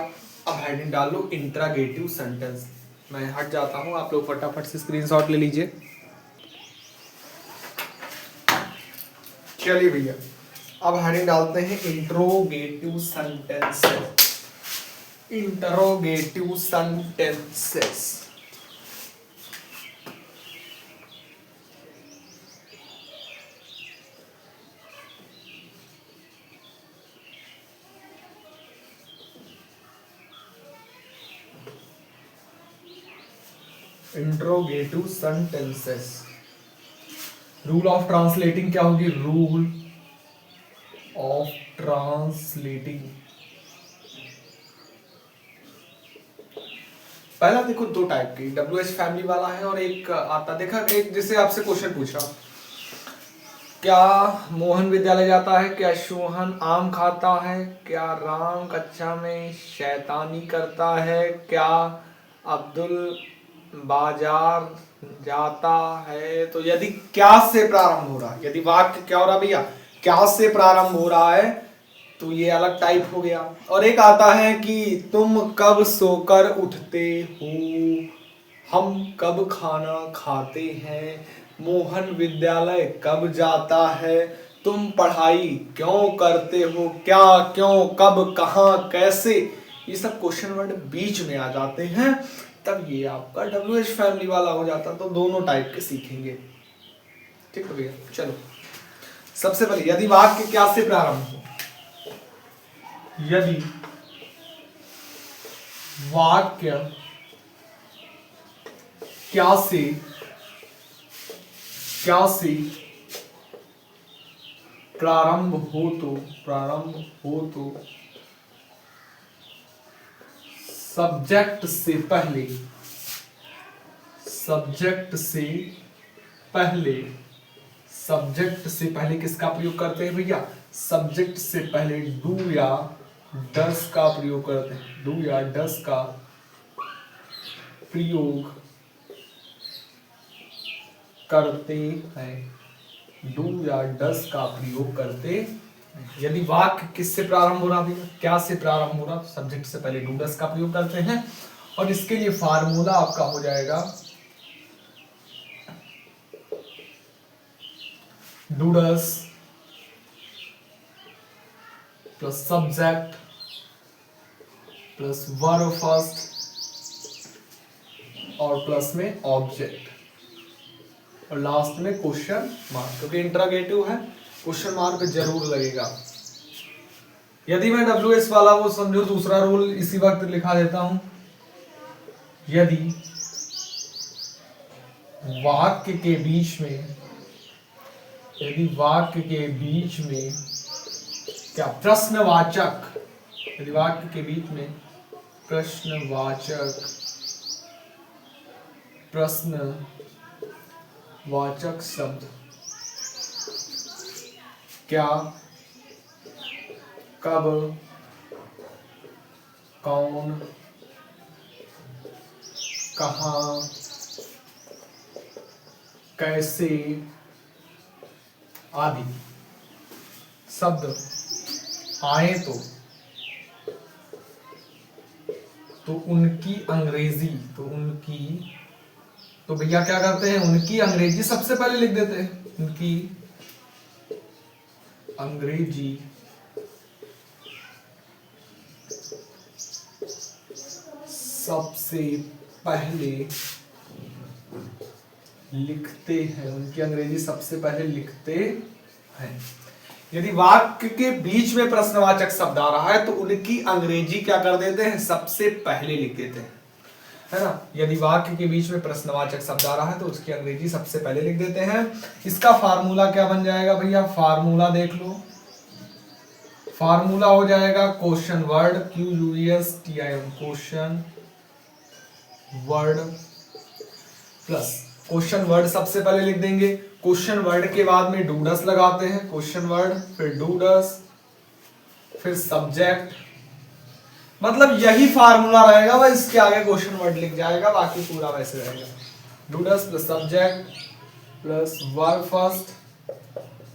अब हेडिंग डाल लो इंट्रागेटिव सेंटेंस। मैं हट जाता हूँ, आप लोग फटाफट से स्क्रीनशॉट ले लीजिए। चलिए भैया अब हेडिंग डालते हैं interrogative sentences, interrogative sentences. Interrogative sentences. Rule of translating क्या होगी, रूल ऑफ ट्रांसलेटिंग। पहला देखो दो टाइप की, WH फैमिली वाला है और एक आता देखा, एक जैसे आपसे क्वेश्चन पूछा, क्या मोहन विद्यालय जाता है, क्या सोहन आम खाता है, क्या राम कक्षा में शैतानी करता है, क्या अब्दुल बाजार जाता है। तो यदि क्या से प्रारंभ हो रहा है, यदि वाक्य क्या हो रहा है भैया, क्या से प्रारंभ हो रहा है, तो ये अलग टाइप हो गया। और एक आता है कि तुम कब सोकर उठते हो, हम कब खाना खाते हैं, मोहन विद्यालय कब जाता है, तुम पढ़ाई क्यों करते हो, क्या क्यों कब कहाँ कैसे, ये सब क्वेश्चन वर्ड बीच में आ जाते हैं, तब ये आपका WH फैमिली वाला हो जाता। तो दोनों टाइप के सीखेंगे, ठीक है भैया। चलो सबसे पहले यदि वाक्य क्या से प्रारंभ हो, यदि वाक्य क्या से प्रारंभ हो तो सब्जेक्ट से पहले किसका प्रयोग करते हैं भैया, सब्जेक्ट से पहले डू या डस का प्रयोग करते हैं, डू या डस का प्रयोग करते हैं, डू या डस का प्रयोग करते हैं। यदि वाक्य किससे प्रारंभ हो रहा भैया, क्या से प्रारंभ हो रहा, सब्जेक्ट से पहले डू डस का प्रयोग करते हैं। और इसके लिए फार्मूला आपका हो जाएगा do does plus subject plus verb first और प्लस में ऑब्जेक्ट और लास्ट में क्वेश्चन मार्क, क्योंकि इंटरोगेटिव है क्वेश्चन मार्क जरूर लगेगा। यदि मैं WS वाला वो समझो दूसरा रूल इसी वक्त लिखा देता हूं, यदि वाक्य के बीच में, यदि वाक्य के बीच में क्या प्रश्नवाचक, यदि वाक्य के बीच में प्रश्नवाचक, प्रश्नवाचक शब्द क्या, कब, कौन, कहां, कैसे आदि शब्द आए तो उनकी अंग्रेजी, तो भैया क्या करते हैं, उनकी अंग्रेजी सबसे पहले लिख देते हैं, उनकी अंग्रेजी सबसे पहले लिखते हैं, उनकी अंग्रेजी सबसे पहले लिखते हैं। यदि वाक्य के बीच में प्रश्नवाचक शब्द आ रहा है तो उनकी अंग्रेजी क्या कर देते हैं, सबसे पहले लिख देते हैं, है ना। यदि वाक्य के बीच में प्रश्नवाचक शब्द आ रहा है तो उसकी अंग्रेजी सबसे पहले लिख देते हैं। इसका फार्मूला क्या बन जाएगा भैया, फार्मूला देख लो, फार्मूला हो जाएगा question word, QUESTION, question word plus question word सबसे पहले लिख देंगे, क्वेश्चन वर्ड के बाद में डूडस लगाते हैं, क्वेश्चन वर्ड फिर डूडस फिर सब्जेक्ट, मतलब यही फार्मूला रहेगा, बस इसके आगे क्वेश्चन वर्ड लिख जाएगा, बाकी पूरा वैसे रहेगा। Do does plus subject plus verb first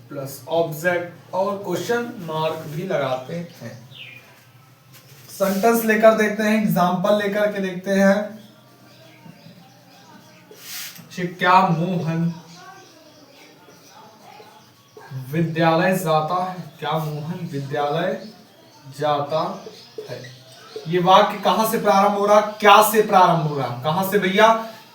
plus object और क्वेश्चन मार्क भी लगाते हैं। सेंटेंस लेकर देखते हैं, एग्जांपल लेकर के देखते हैं। क्या मोहन विद्यालय जाता है, क्या मोहन विद्यालय जाता है। ये वाक्य कहां से प्रारंभ हो रहा, क्या से प्रारंभ हो रहा, कहां से भैया,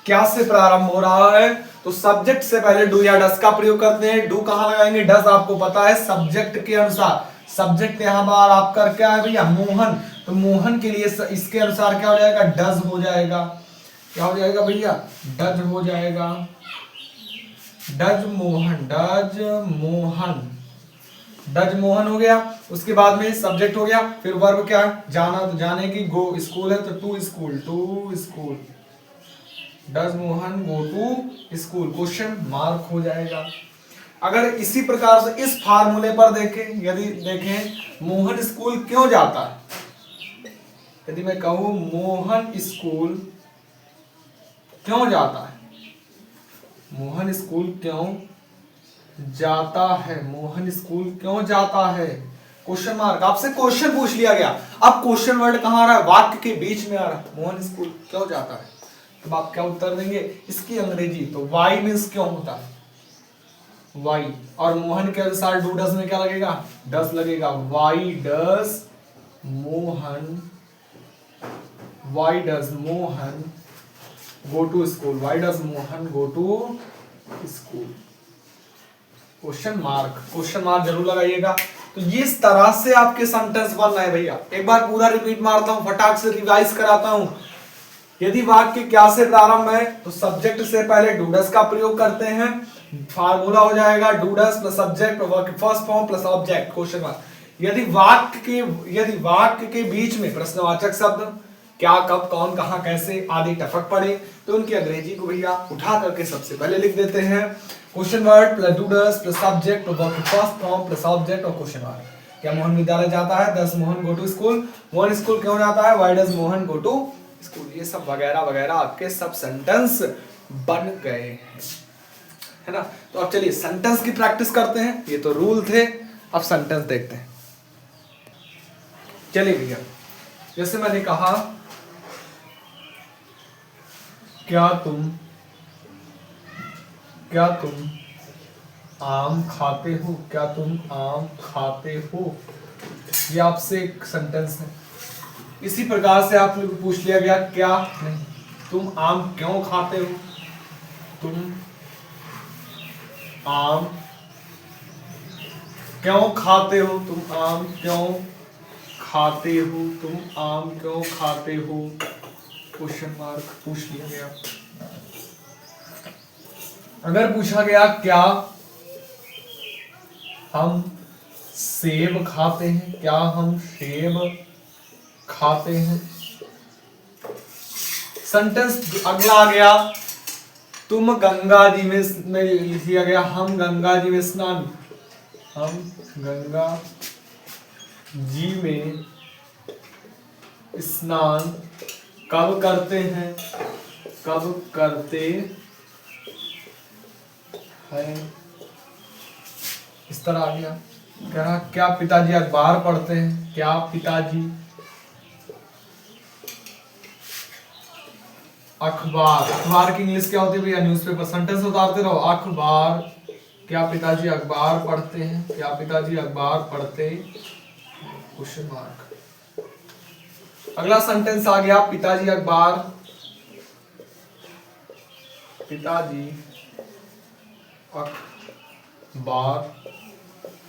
क्या से प्रारंभ हो रहा है। तो सब्जेक्ट से पहले डू या डस का प्रयोग करते हैं। डू कहां लगाएंगे, डस आपको पता है सब्जेक्ट के अनुसार, सब्जेक्ट यहां बार आपका क्या है भैया, मोहन, तो मोहन के लिए इसके अनुसार क्या हो जाएगा, डज हो जाएगा, क्या हो जाएगा भैया, डज हो जाएगा, does Mohan, does Mohan, does Mohan हो गया। उसके बाद में सब्जेक्ट हो गया, फिर वर्ब क्या है, जाना, तो जाने की, गो स्कूल है तो to school, to school, does Mohan go to school, question mark हो जाएगा। अगर इसी प्रकार से इस फार्मूले पर देखें, यदि देखें मोहन स्कूल क्यों जाता है, यदि मैं कहूं मोहन स्कूल क्यों जाता है, मोहन स्कूल क्यों जाता है, मोहन स्कूल क्यों जाता है, क्वेश्चन मार्क, आपसे क्वेश्चन पूछ लिया गया, अब क्वेश्चन वर्ड कहां आ रहा है, वाक्य के बीच में आ रहा है, मोहन स्कूल क्यों जाता है, तो आप क्या उत्तर देंगे, इसकी अंग्रेजी, तो वाई मीन्स क्यों होता है, वाई, और मोहन के अनुसार डू डज में क्या लगेगा, डज लगेगा, why does Mohan, why does Mohan go to school, why does Mohan go to school, question mark, question mark जरूर लगाइएगा। तो ये इस तरह से आपके सेंटेंस बन रहे हैं भैया। एक बार पूरा रिपीट मारता हूं, फटाक से रिवाइज कराता हूं। यदि वाक्य क्या से प्रारंभ है तो सब्जेक्ट से पहले डूडस का प्रयोग करते हैं, फार्मूला हो जाएगा do does plus subject first form plus object, question mark. यदि वाक्य के बीच में प्रश्नवाचक शब्द क्या कब कौन कहाँ कैसे आदि टपक पड़े तो उनकी अंग्रेजी को भैया उठा करके सबसे पहले लिख देते हैं question word plus do does plus subject और वर्ब की फर्स्ट फॉर्म प्लस ऑब्जेक्ट और क्वेश्चन वर्ड। क्या मोहन विद्यालय जाता है? Does Mohan go to school. मोहन स्कूल क्यों जाता है? Why does Mohan go to school. ये सब वगैरह वगैरह आपके सब सेंटेंस बन गए हैं, है ना। तो अब चलिए सेंटेंस की प्रैक्टिस करते हैं। ये तो रूल थे, अब सेंटेंस देखते हैं। चलिए भैया, जैसे मैंने कहा क्या तुम आम खाते हो? क्या तुम आम खाते हो? ये आपसे एक सेंटेंस है। इसी प्रकार से आप लोग को पूछ लिया गया क्या नहीं, तुम आम क्यों खाते हो? तुम आम क्यों खाते हो? तुम आम क्यों खाते हो? तुम आम क्यों खाते हो? क्वेश्चन मार्क पूछ लिया गया। अगर पूछा गया क्या हम सेब खाते हैं? क्या हम सेब खाते हैं? सेंटेंस अगला आ गया, तुम गंगा जी में लिख दिया गया हम गंगा जी में स्नान, हम गंगा जी में स्नान कब करते हैं? कब करते हैं? इस तरह आ गया। कह रहा क्या पिताजी अखबार पढ़ते हैं? क्या पिताजी अखबार की इंग्लिश क्या होती है भैया? न्यूज़पेपर। सेंटेंस उतारते रहो। अखबार, क्या पिताजी अखबार पढ़ते हैं? क्या पिताजी अखबार पढ़ते? Question mark. अगला सेंटेंस आ गया पिताजी अखबार, पिताजी अखबार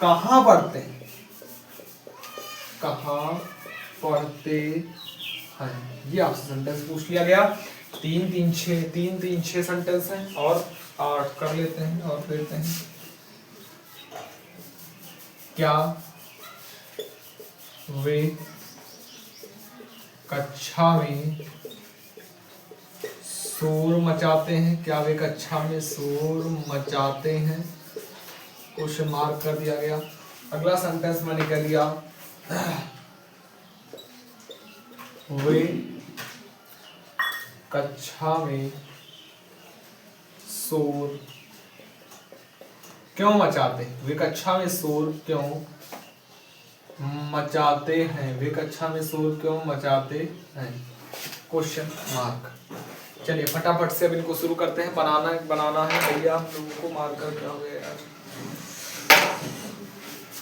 कहाँ पढ़ते हैं? कहाँ पढ़ते हैं? ये आपसे सेंटेंस पूछ लिया गया। तीन तीन छह सेंटेंस हैं और 8 कर लेते हैं और देते हैं। क्या वे कक्षा में शोर मचाते हैं? क्या वे कक्षा में शोर मचाते हैं? क्वेश्चन मार्क कर दिया गया। अगला सेंटेंस मैंने कर लिया, वे कक्षा में शोर क्यों मचाते हैं? वे कक्षा में शोर क्यों मचाते हैं? वे कक्षा में शोर क्यों मचाते हैं? Question mark. चलिए फटाफट से अब इनको शुरू करते हैं। बनाना है भैया हम लोगों को। मार्कर क्या हो गया यार?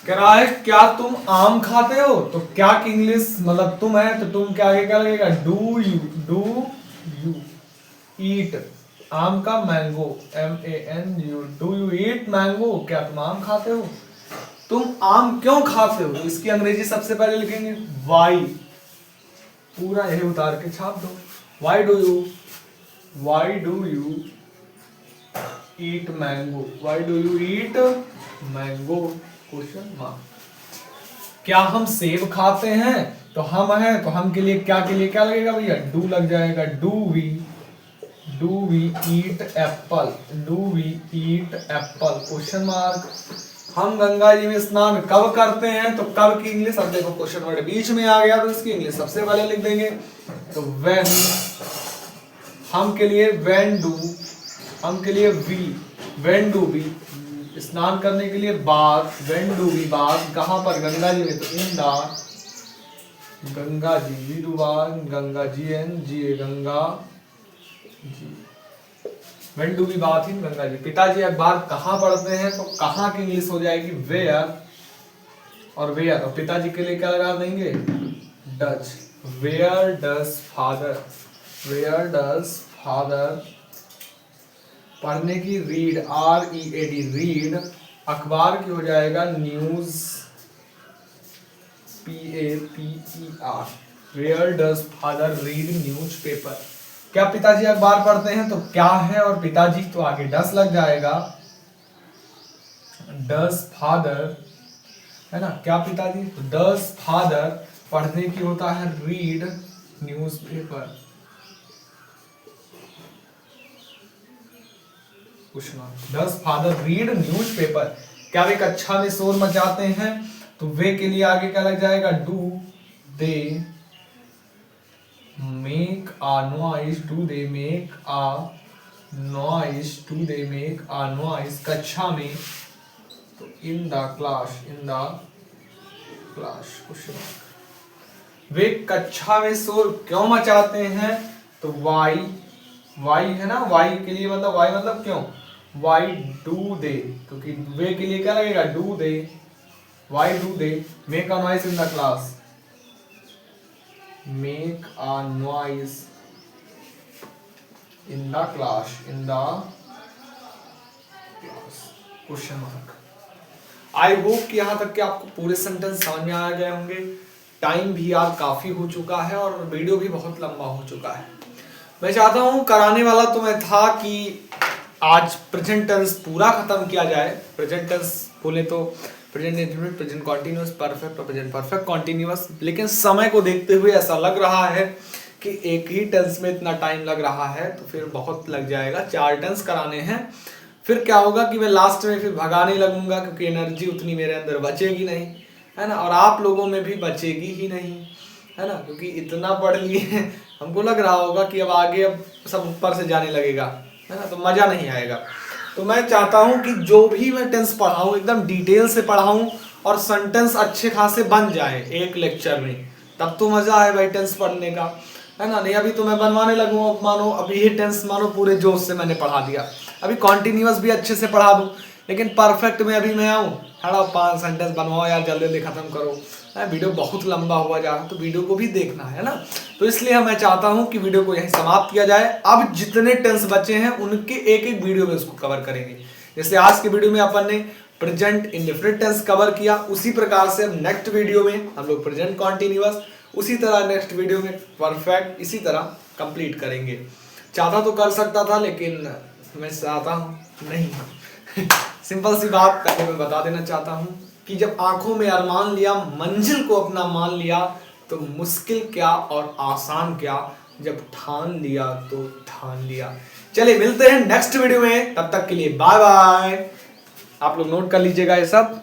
कह रहा है क्या तुम आम खाते हो? तो क्या की इंग्लिश मतलब तुम है तो तुम क्या आगे क्या लगेगा? डू यू ईट आम का mango, MANGO। Do you eat mango? क्या तुम आम खाते हो? तुम आम क्यों खाते हो? इसकी अंग्रेजी सबसे पहले लिखेंगे वाई, पूरा यही उतार के छाप दो। Why do you eat mango? Why do you eat mango? Question mark. क्या हम सेब खाते हैं? तो हम है तो हम के लिए क्या लगेगा भैया? डू लग जाएगा। Do we eat apple? Do we eat apple? Question mark. हम गंगा जी में स्नान कब करते हैं? तो कब की इंग्लिश, अब देखो क्वेश्चन वर्ड बीच में आ गया तो इसकी इंग्लिश सबसे पहले लिख देंगे। तो व्हेन, हम के लिए व्हेन डू, हम के लिए वी, व्हेन डू वी, स्नान करने के लिए bath, when do we bath, कहां पर? गंगा जी में। तो in the Ganga ji, we do bath Ganga ji, Ganga ji, when do we bath in Ganga ji. पिताजी अखबार कहाँ पढ़ते हैं? तो कहाँ की इंग्लिश हो जाएगी वेयर, और वेयर और पिताजी के लिए क्या लगा देंगे? Does. Where does father, where does father. पढ़ने की रीड, READ रीड। अखबार की हो जाएगा news, PAPER। Where does father read newspaper? क्या पिताजी अखबार पढ़ते हैं? तो क्या है और पिताजी तो आगे डस लग जाएगा। डज फादर, है ना। क्या पिताजी? तो डज फादर पढ़ने की होता है रीड, न्यूज़पेपर। पूछना, डज फादर रीड न्यूज़पेपर? क्या वे कक्षा में शोर मचाते हैं? तो वे के लिए आगे क्या लग जाएगा? Do they make a noise? Do they make a noise? Do they make a noise कक्षा में? तो in the class, in the class. Question, वे कक्षा में शोर क्यों मचाते हैं? तो वाई, वाई है ना, वाई के लिए मतलब, वाई मतलब क्यों, वाई डू दे, क्योंकि वे के लिए क्या लगेगा? Do they, why do they make a noise in the class? Make a noise in the class, in the class? Question mark. I hope कि यहाँ तक कि आपको पूरे सेंटेंस समझ में आ गए होंगे। टाइम भी यार काफी हो चुका है और वीडियो भी बहुत लंबा हो चुका है। मैं चाहता हूँ, कराने वाला तो मैं था कि आज प्रेजेंट टेंस पूरा खत्म किया जाए। प्रेजेंट टेंस बोले तो present indefinite, present continuous, perfect और प्रेजेंट परफेक्ट कॉन्टिन्यूअस। लेकिन समय को देखते हुए ऐसा लग रहा है कि एक ही टेंस में इतना टाइम लग रहा है, तो फिर बहुत लग जाएगा। 4 टेंस कराने हैं। फिर क्या होगा कि मैं लास्ट में फिर भगाने लगूंगा, क्योंकि एनर्जी उतनी मेरे अंदर बचेगी नहीं, है ना, और आप लोगों में भी बचेगी ही नहीं, है ना, क्योंकि इतना पढ़ लिए हमको लग रहा होगा कि अब आगे अब सब ऊपर से जाने लगेगा, है ना, तो मजा नहीं आएगा। तो मैं चाहता हूं कि जो भी मैं टेंस पढ़ाऊं एकदम डिटेल से पढ़ाऊं और सेंटेंस अच्छे खासे बन जाए एक लेक्चर में, तब तो मजा आए भाई टेंस पढ़ने का, है ना। नहीं अभी तो मैं बनवाने लगूँ, अब मानो अभी ये टेंस मानो पूरे जोश से मैंने पढ़ा दिया, अभी कॉन्टिन्यूअस भी अच्छे से पढ़ा दूं, लेकिन परफेक्ट में अभी मैं आऊँ, हड़ा 5 सेंटेंस बनवाओ यार, जल्दी जल्दी खत्म करो, वीडियो बहुत लंबा हुआ जा रहा है, तो वीडियो को भी देखना है ना। तो इसलिए मैं चाहता हूं कि वीडियो को यहीं समाप्त किया जाए। अब जितने टेंस बचे हैं उनके एक एक वीडियो में उसको कवर करेंगे। जैसे आज के वीडियो में अपन ने प्रेजेंट इंडेफिनिट टेंस कवर किया, उसी प्रकार से नेक्स्ट वीडियो में हम लोग प्रेजेंट कॉन्टिन्यूअस, उसी तरह नेक्स्ट वीडियो में परफेक्ट, इसी तरह कंप्लीट करेंगे। चाहता तो कर सकता था, लेकिन मैं चाहता हूं नहीं सिंपल सी बात पहले मैं बता देना चाहता हूं कि जब आंखों में अरमान लिया, मंजिल को अपना मान लिया, तो मुश्किल क्या और आसान क्या, जब ठान लिया तो ठान लिया। चलिए मिलते हैं नेक्स्ट वीडियो में, तब तक के लिए बाय बाय। आप लोग नोट कर लीजिएगा ये सब।